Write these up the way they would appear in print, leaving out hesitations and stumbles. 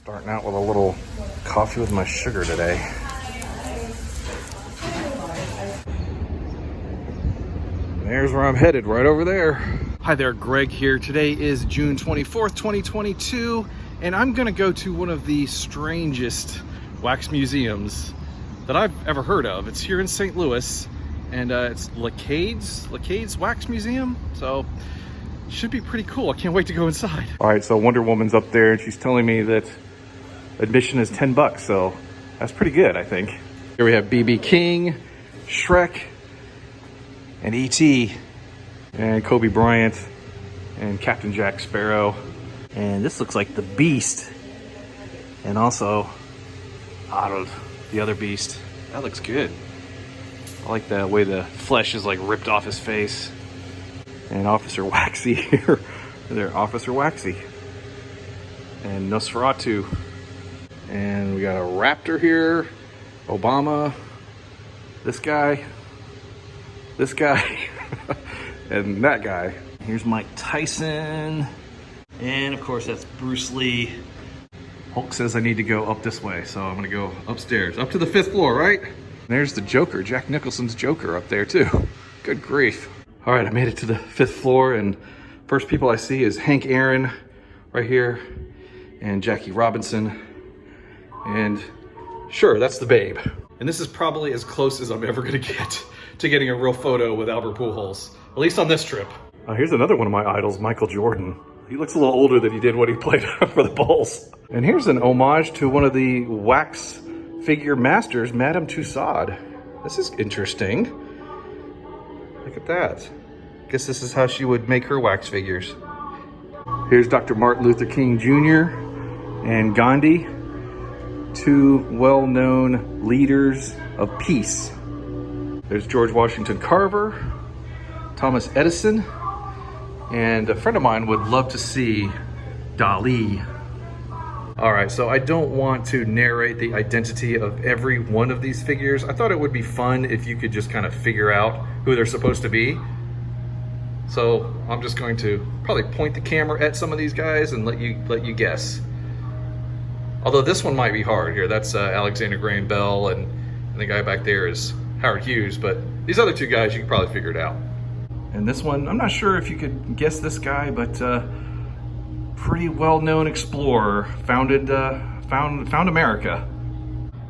Starting out with a little coffee with my sugar today. There's where I'm headed, right over there. Hi there, Greg here. Today is June 24th, 2022, and I'm gonna go to one of the strangest wax museums that I've ever heard of. It's here in St. Louis, and it's Laclede's Wax Museum. So should be pretty cool. I can't wait to go inside. All right, so Wonder Woman's up there, and she's telling me that admission is $10, so that's pretty good, I think. Here we have BB King, Shrek, and E.T., and Kobe Bryant, and Captain Jack Sparrow. And this looks like the Beast, and also Arnold, the other Beast. That looks good. I like the way the flesh is like ripped off his face. And Officer Waxy here. There, Officer Waxy. And Nosferatu. And we got a raptor here. Obama. This guy. This guy. And that guy. Here's Mike Tyson. And of course that's Bruce Lee. Hulk says I need to go up this way, so I'm gonna go upstairs. Up to the 5th floor, right? There's the Joker, Jack Nicholson's Joker up there too. Good grief. All right, I made it to the 5th floor, and first people I see is Hank Aaron right here, and Jackie Robinson. And sure, that's the Babe. And this is probably as close as I'm ever gonna get to getting a real photo with Albert Pujols, at least on this trip. Here's another one of my idols, Michael Jordan. He looks a little older than he did when he played for the Bulls. And here's an homage to one of the wax figure masters, Madame Tussauds. This is interesting. Look at that. Guess this is how she would make her wax figures. Here's Dr. Martin Luther King Jr. and Gandhi, two well-known leaders of peace. There's George Washington Carver, Thomas Edison, and a friend of mine would love to see Dali. All right, so I don't want to narrate the identity of every one of these figures. I thought it would be fun if you could just kind of figure out who they're supposed to be. So I'm just going to probably point the camera at some of these guys and let you guess. Although this one might be hard here. That's Alexander Graham Bell, and the guy back there is Howard Hughes, but these other two guys you can probably figure it out. And this one, I'm not sure if you could guess this guy, but pretty well-known explorer, found America.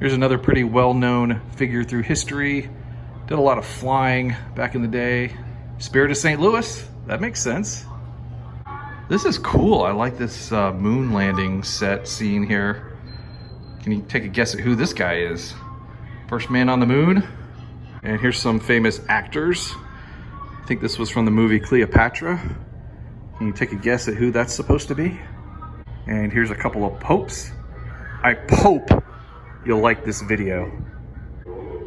Here's another pretty well-known figure through history. Did a lot of flying back in the day. Spirit of St. Louis, that makes sense. This is cool. I like this moon landing set scene here. Can you take a guess at who this guy is? First man on the moon. And here's some famous actors. I think this was from the movie Cleopatra. Can you take a guess at who that's supposed to be? And here's a couple of popes. I hope you'll like this video.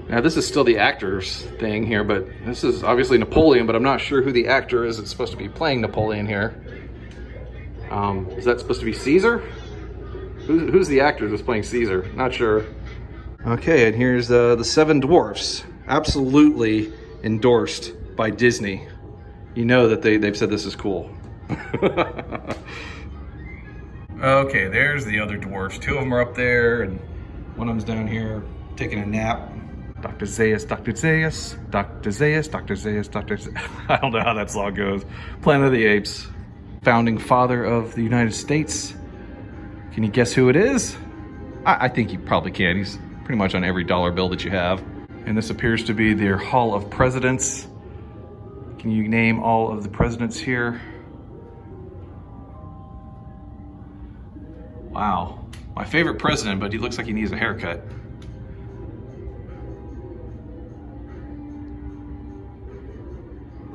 Now this is still the actors thing here, but this is obviously Napoleon, but I'm not sure who the actor is that's supposed to be playing Napoleon here. Is that supposed to be Caesar? Who's the actor that's playing Caesar? Not sure. Okay, and here's the 7 Dwarfs. Absolutely endorsed by Disney. You know that they've said this is cool. Okay, there's the other dwarfs. 2 of them are up there, and one of them's down here taking a nap. Dr. Zaius, Dr. Zaius, Dr. Zaius, Dr. Zaius, Dr. Zaius. I don't know how that song goes. Planet of the Apes. Founding father of the United States. Can you guess who it is? I think you probably can. He's pretty much on every dollar bill that you have. And this appears to be their Hall of Presidents. Can you name all of the presidents here? Wow, my favorite president, but he looks like he needs a haircut.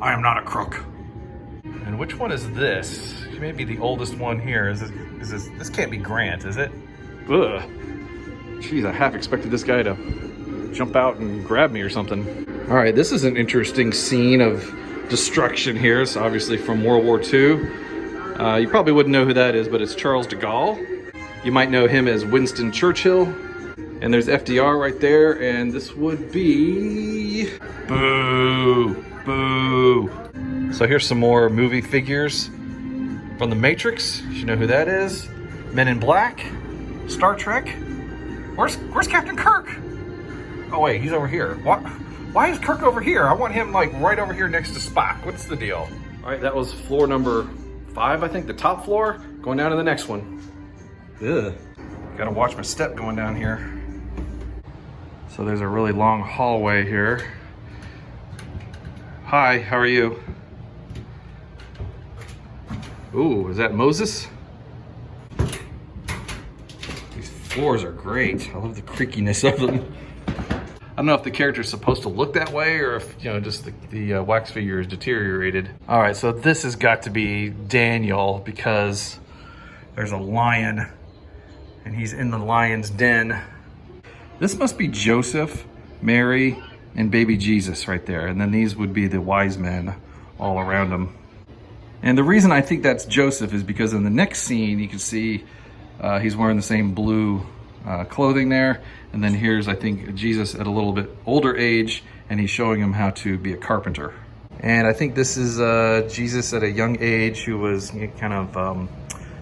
I am not a crook. And which one is this? He may be the oldest one here. This can't be Grant, is it? Ugh. Jeez, I half expected this guy to jump out and grab me or something. All right, this is an interesting scene of destruction here. It's obviously from World War II. You probably wouldn't know who that is, but it's Charles de Gaulle. You might know him as Winston Churchill. And there's FDR right there, and this would be... Boo! Boo! So here's some more movie figures from The Matrix. You should know who that is. Men in Black. Star Trek? Where's Captain Kirk? Oh wait, he's over here. Why is Kirk over here? I want him like right over here next to Spock. What's the deal? All right, that was floor number 5, I think, the top floor. Going down to the next one. Ugh. Gotta watch my step going down here. So there's a really long hallway here. Hi, how are you? Ooh, is that Moses? These floors are great. I love the creakiness of them. I don't know if the character's supposed to look that way or if, you know, just the wax figure is deteriorated. All right, so this has got to be Daniel because there's a lion and he's in the lion's den. This must be Joseph, Mary, and baby Jesus right there. And then these would be the wise men all around him. And the reason I think that's Joseph is because in the next scene, you can see he's wearing the same blue clothing there. And then here's, I think, Jesus at a little bit older age, and he's showing him how to be a carpenter. And I think this is Jesus at a young age who was kind of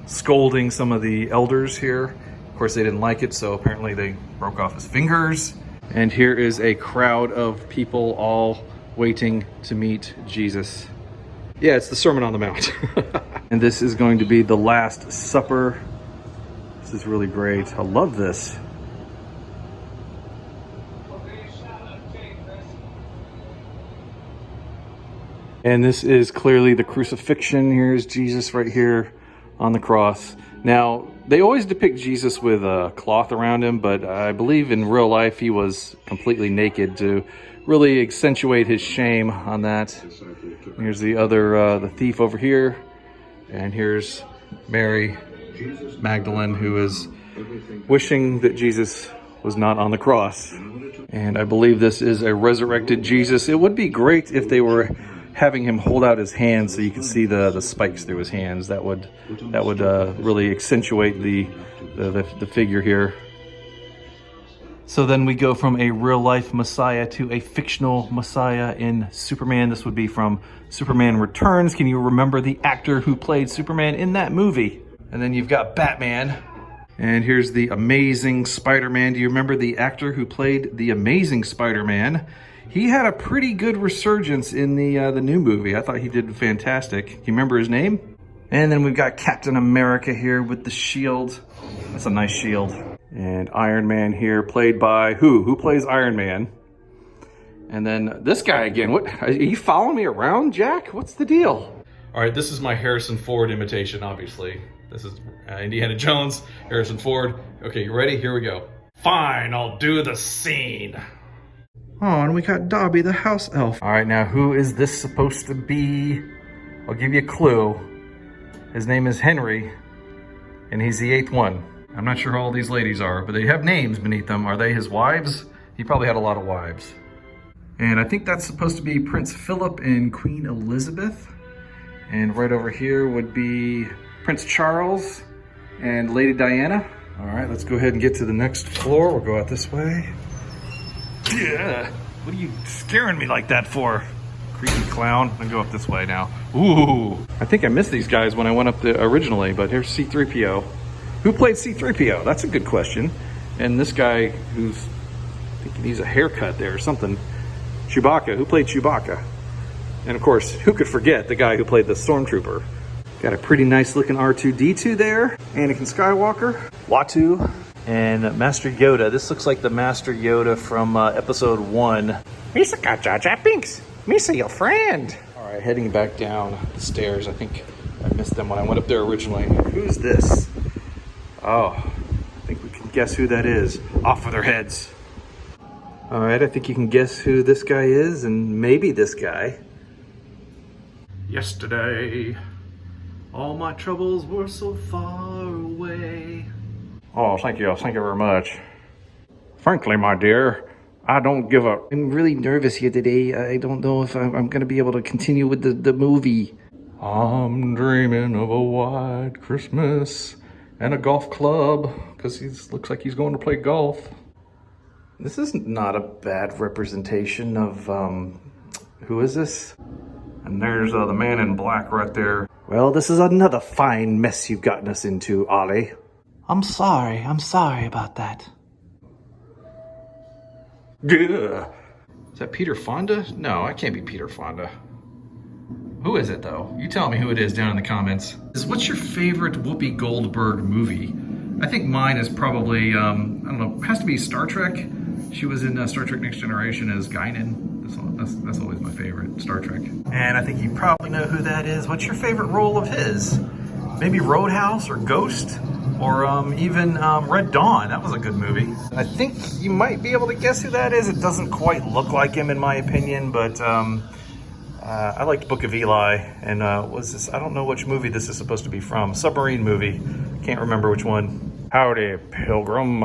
scolding some of the elders here. Of course, they didn't like it, so apparently they broke off his fingers. And here is a crowd of people all waiting to meet Jesus. Yeah, it's the Sermon on the Mount. And this is going to be the Last Supper. This is really great. I love this. And this is clearly the crucifixion. Here's Jesus right here on the cross. Now, they always depict Jesus with a cloth around him, but I believe in real life he was completely naked to really accentuate his shame on that. Here's the other, the thief over here. And here's Mary Magdalene, who is wishing that Jesus was not on the cross. And I believe this is a resurrected Jesus. It would be great if they were having him hold out his hands so you could see the spikes through his hands. That would really accentuate the figure here. So then we go from a real-life Messiah to a fictional Messiah in Superman. This would be from Superman Returns. Can you remember the actor who played Superman in that movie? And then you've got Batman. And here's the Amazing Spider-Man. Do you remember the actor who played the Amazing Spider-Man? He had a pretty good resurgence in the new movie. I thought he did fantastic. Do you remember his name? And then we've got Captain America here with the shield. That's a nice shield. And Iron Man here, played by who? Who plays Iron Man? And then this guy again. What? Are you following me around, Jack? What's the deal? All right, this is my Harrison Ford imitation, obviously. This is Indiana Jones, Harrison Ford. Okay, you ready? Here we go. Fine, I'll do the scene. Oh, and we got Dobby the house elf. All right, now who is this supposed to be? I'll give you a clue. His name is Henry, and he's the 8th one. I'm not sure who all these ladies are, but they have names beneath them. Are they his wives? He probably had a lot of wives. And I think that's supposed to be Prince Philip and Queen Elizabeth. And right over here would be Prince Charles and Lady Diana. All right, let's go ahead and get to the next floor. We'll go out this way. Yeah, what are you scaring me like that for? Creepy clown. I'll go up this way now. Ooh, I think I missed these guys when I went up there originally, but here's C-3PO. Who played C-3PO? That's a good question. And this guy who's, I think he needs a haircut there or something. Chewbacca. Who played Chewbacca? And of course, who could forget the guy who played the Stormtrooper? Got a pretty nice looking R2-D2 there. Anakin Skywalker. Watu. And Master Yoda. This looks like the Master Yoda from episode 1. Misa got Jar Jar Binks. Misa, your friend. All right, heading back down the stairs. I think I missed them when I went up there originally. Who's this? Oh, I think we can guess who that is. Off with their heads. All right, I think you can guess who this guy is, and maybe this guy. Yesterday, all my troubles were so far away. Oh, thank you very much. Frankly, my dear, I don't give up. I'm really nervous here today. I don't know if I'm going to be able to continue with the movie. I'm dreaming of a white Christmas and a golf club, because he looks like he's going to play golf. This is not a bad representation of, who is this? And there's the man in black right there. Well, this is another fine mess you've gotten us into, Ollie. I'm sorry about that. Is that Peter Fonda? No, I can't be Peter Fonda. Who is it though? You tell me who it is down in the comments. What's your favorite Whoopi Goldberg movie? I think mine is probably, I don't know, it has to be Star Trek. She was in Star Trek Next Generation as Guinan. That's always my favorite, Star Trek. And I think you probably know who that is. What's your favorite role of his? Maybe Roadhouse or Ghost? Or even Red Dawn. That was a good movie. I think you might be able to guess who that is. It doesn't quite look like him in my opinion, but I liked Book of Eli. And was this, I don't know which movie this is supposed to be from. Submarine movie. Can't remember which one. Howdy, Pilgrim.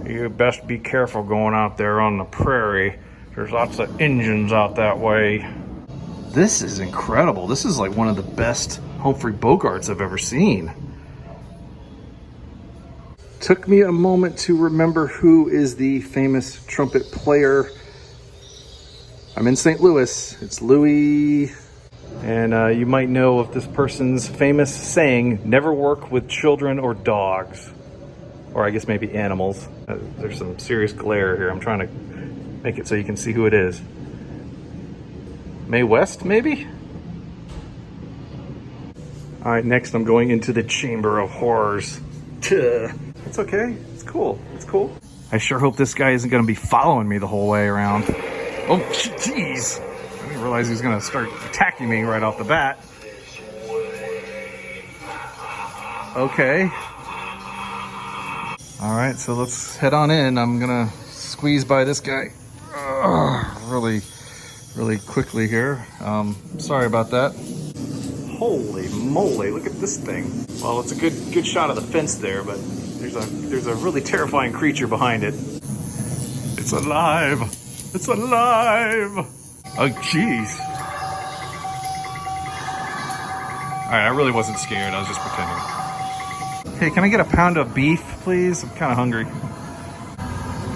You best be careful going out there on the prairie. There's lots of engines out that way. This is incredible. This is like one of the best Humphrey Bogarts I've ever seen. Took me a moment to remember who is the famous trumpet player. I'm in St. Louis. It's Louis. And you might know of this person's famous saying, never work with children or dogs. Or I guess maybe animals. There's some serious glare here. I'm trying to make it so you can see who it is. Mae West, maybe? All right, next I'm going into the Chamber of Horrors. It's okay. It's cool. It's cool. I sure hope this guy isn't going to be following me the whole way around. Oh, jeez. I didn't realize he was going to start attacking me right off the bat. Okay. All right, so let's head on in. I'm going to squeeze by this guy really quickly here. Sorry about that. Holy moly, look at this thing. Well, it's a good shot of the fence there, but there's a really terrifying creature behind it. It's alive. It's alive. Oh, jeez. All right, I really wasn't scared. I was just pretending. Hey, can I get a pound of beef, please? I'm kind of hungry.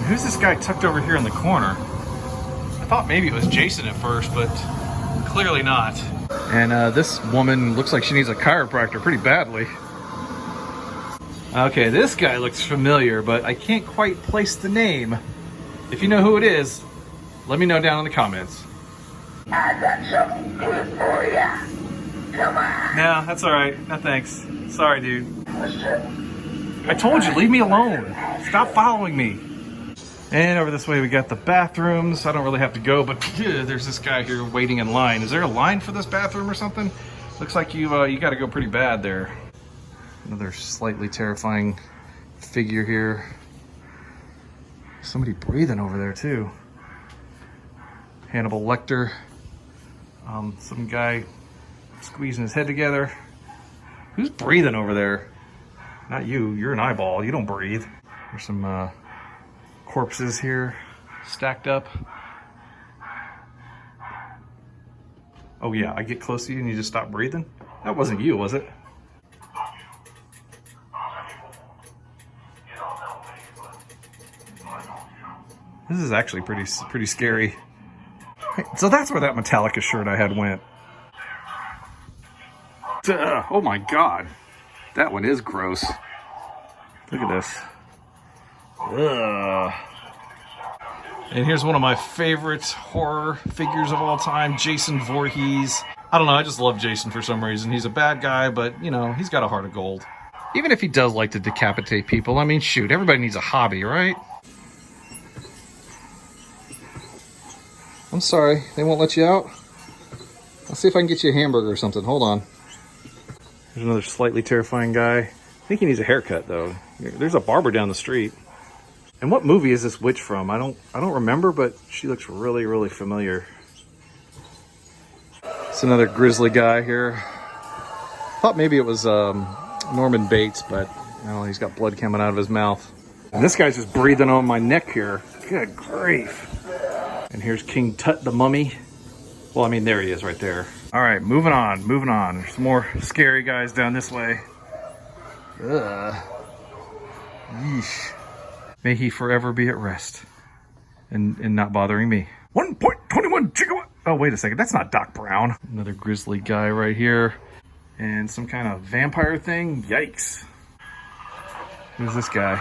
Who's this guy tucked over here in the corner? I thought maybe it was Jason at first, but clearly not. And this woman looks like she needs a chiropractor pretty badly. Okay, this guy looks familiar, but I can't quite place the name. If you know who it is, let me know down in the comments. I got something good for ya. Come on. No, that's all right. No thanks. Sorry, dude. What's up? I told you, leave me alone. Stop following me. And over this way we got the bathrooms. I don't really have to go, but there's this guy here waiting in line. Is there a line for this bathroom or something? Looks like you got to go pretty bad there. Another slightly terrifying figure here. Somebody breathing over there too. Hannibal Lecter. Some guy squeezing his head together. Who's breathing over there? Not you. You're an eyeball. You don't breathe. There's some corpses here stacked up. Oh yeah, I get close to you and you just stop breathing? That wasn't you, was it? This is actually pretty scary. Hey, so that's where that Metallica shirt I had went. Oh my god. That one is gross. Look at this. Ugh. And here's one of my favorite horror figures of all time, Jason Voorhees. I don't know, I just love Jason for some reason. He's a bad guy, but, you know, he's got a heart of gold. Even if he does like to decapitate people, I mean, shoot, everybody needs a hobby, right? I'm sorry, they won't let you out? I'll see if I can get you a hamburger or something. Hold on. There's another slightly terrifying guy. I think he needs a haircut, though. There's a barber down the street. And what movie is this witch from? I don't remember, but she looks really familiar. It's another grisly guy here. Thought maybe it was Norman Bates, but no, he's got blood coming out of his mouth. And this guy's just breathing on my neck here. Good grief. And here's King Tut the mummy. Well, I mean, there he is right there. All right, moving on. There's some more scary guys down this way. Ugh. Yeesh. May he forever be at rest and not bothering me. 1.21 gigawatt. Oh, wait a second. That's not Doc Brown. Another grisly guy right here. And some kind of vampire thing. Yikes. Who's this guy?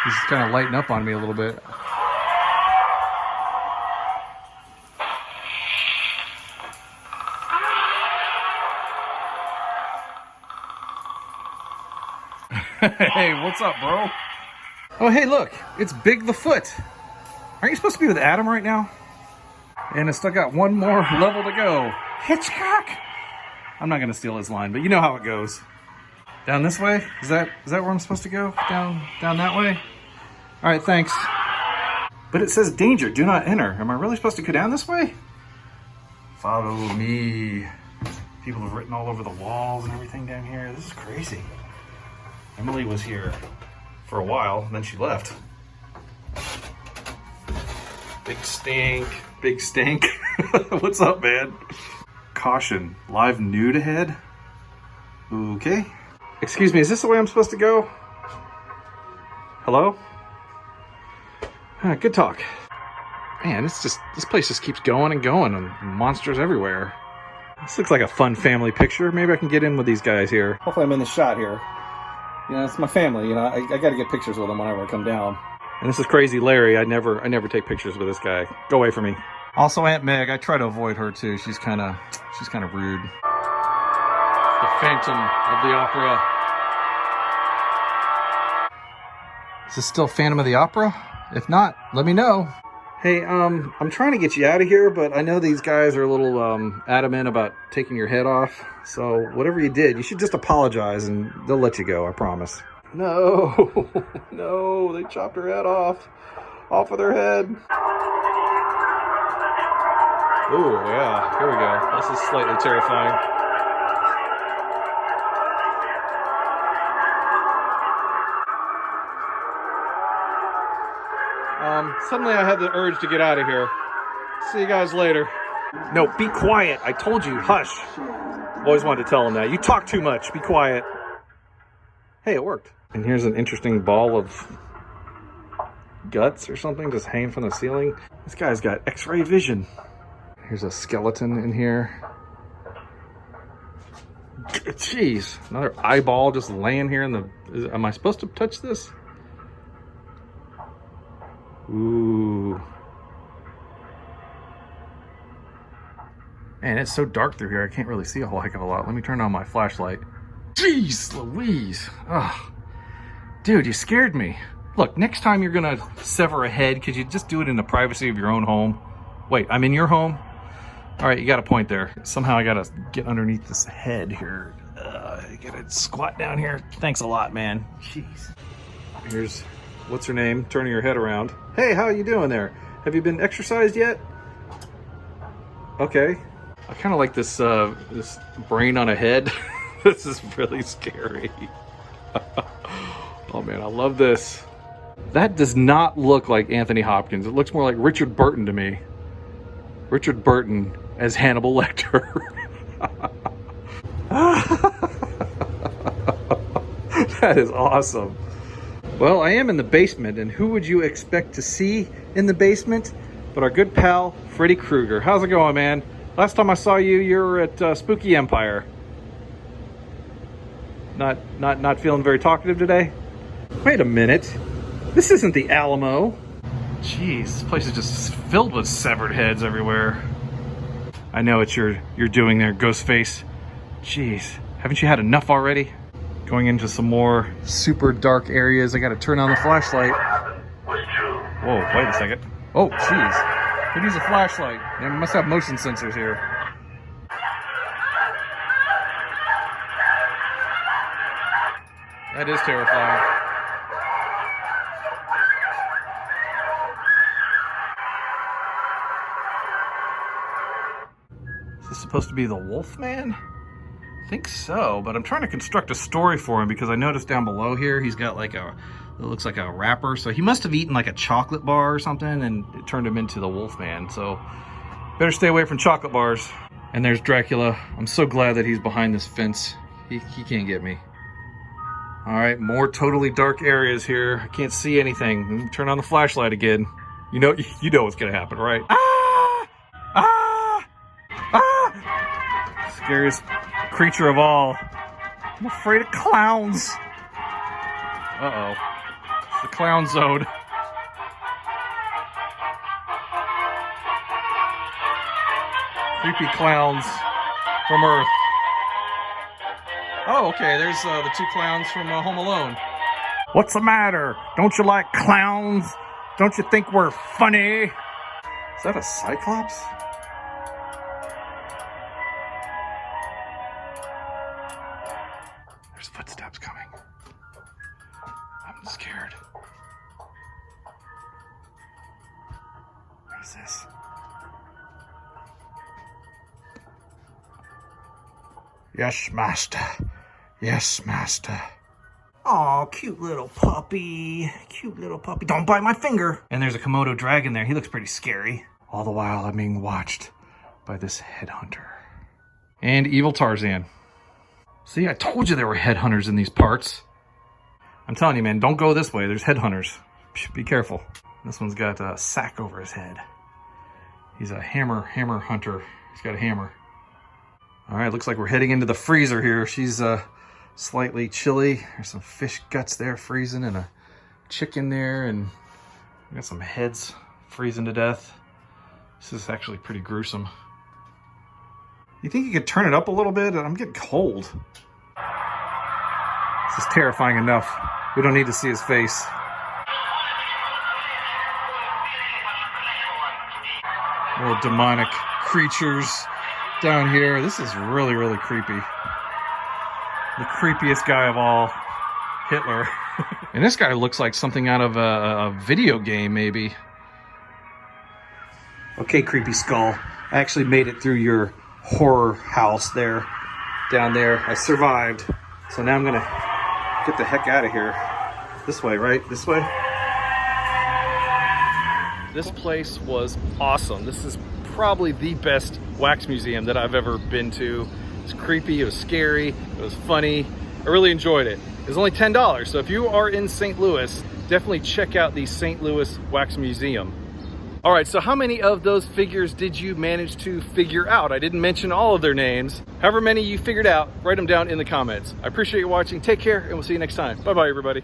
He's kind of lighting up on me a little bit. Hey, what's up, bro? Oh, hey, look. It's Big the Foot. Aren't you supposed to be with Adam right now? And it's still got one more level to go. Hitchcock! I'm not going to steal his line, but you know how it goes. Down this way? Is that where I'm supposed to go? Down that way? All right, thanks. But it says danger, do not enter. Am I really supposed to go down this way? Follow me. People have written all over the walls and everything down here. This is crazy. Emily was here for a while, and then she left. Big stink, big stink. What's up, man? Caution, live nude ahead. Okay. Excuse me, is this the way I'm supposed to go? Hello? Good talk. Man, this place just keeps going and going, and monsters everywhere. This looks like a fun family picture. Maybe I can get in with these guys here. Hopefully I'm in the shot here. You know, it's my family, you know, I gotta get pictures with them whenever I come down. And this is Crazy Larry. I never take pictures with this guy. Go away from me. Also Aunt Meg, I try to avoid her too. She's kinda rude. The Phantom of the Opera. Is this still Phantom of the Opera? If not, let me know. Hey, I'm trying to get you out of here, but I know these guys are a little adamant about taking your head off. So whatever you did, you should just apologize and they'll let you go, I promise. No, no, they chopped her head off of their head. Oh, yeah, here we go. This is slightly terrifying. Suddenly I had the urge to get out of here. See you guys later. No, be quiet. I told you, hush. Always wanted to tell him that. You talk too much. Be quiet. Hey, it worked. And here's an interesting ball of guts or something just hanging from the ceiling. This guy's got X-ray vision. Here's a skeleton in here. Jeez, another eyeball just laying here in the... Am I supposed to touch this? Ooh. Man, it's so dark through here, I can't really see a whole heck of a lot. Let me turn on my flashlight. Jeez Louise. Ugh. Dude, you scared me. Look, next time you're gonna sever a head, could you just do it in the privacy of your own home? Wait, I'm in your home? All right, you got a point there. Somehow I gotta get underneath this head here. I gotta squat down here. Thanks a lot, man. Jeez. Here's, what's her name? Turning her head around. Hey, how you doing there? Have you been exercised yet? Okay. I kind of like this this brain on a head. This is really scary. Oh man, I love this. That does not look like Anthony Hopkins. It looks more like Richard Burton to me. Richard Burton as Hannibal Lecter. That is awesome. Well, I am in the basement, and who would you expect to see in the basement but our good pal, Freddy Krueger. How's it going, man? Last time I saw you, you were at Spooky Empire. Not feeling very talkative today? Wait a minute. This isn't the Alamo. Jeez, this place is just filled with severed heads everywhere. I know what you're doing there, Ghostface. Jeez, haven't you had enough already? Going into some more super dark areas. I gotta turn on the flashlight. Whoa, wait a second. Oh, jeez. Could use a flashlight. Yeah, we must have motion sensors here. That is terrifying. Is this supposed to be the Wolfman? I think so, but I'm trying to construct a story for him because I noticed down below here he's got like it looks like a wrapper, so he must have eaten like a chocolate bar or something and it turned him into the Wolfman. So better stay away from chocolate bars. And there's Dracula. I'm so glad that he's behind this fence. He can't get me. All right, more totally dark areas here. I can't see anything. Turn on the flashlight again. You know what's gonna happen, right? Ah! Ah! Ah! Scariest creature of all. I'm afraid of clowns. Uh-oh. It's the clown zone. Creepy clowns from Earth. Oh, okay, there's the two clowns from Home Alone. What's the matter? Don't you like clowns? Don't you think we're funny? Is that a Cyclops? There's footsteps coming. I'm scared. What is this? Yes, master. Yes, master. Aw, cute little puppy. Cute little puppy. Don't bite my finger. And there's a Komodo dragon there. He looks pretty scary. All the while I'm being watched by this headhunter. And evil Tarzan. See, I told you there were headhunters in these parts. I'm telling you, man, don't go this way. There's headhunters. Be careful. This one's got a sack over his head. He's a hammer hunter. He's got a hammer. All right, looks like we're heading into the freezer here. She's slightly chilly. There's some fish guts there freezing and a chicken there, and we got some heads freezing to death. This is actually pretty gruesome. You think you could turn it up a little bit? I'm getting cold. This is terrifying enough. We don't need to see his face. Little demonic creatures down here. This is really, really creepy. The creepiest guy of all, Hitler. And this guy looks like something out of a video game, maybe. Okay, creepy skull. I actually made it through your horror house there, down there. I survived. So now I'm gonna get the heck out of here. This way, right? This way? This place was awesome. This is probably the best wax museum that I've ever been to. It was creepy, it was scary, it was funny. I really enjoyed it. It was only $10, so if you are in St. Louis, definitely check out the St. Louis Wax Museum. All right, so how many of those figures did you manage to figure out? I didn't mention all of their names. However many you figured out, write them down in the comments. I appreciate you watching. Take care, and we'll see you next time. Bye-bye, everybody.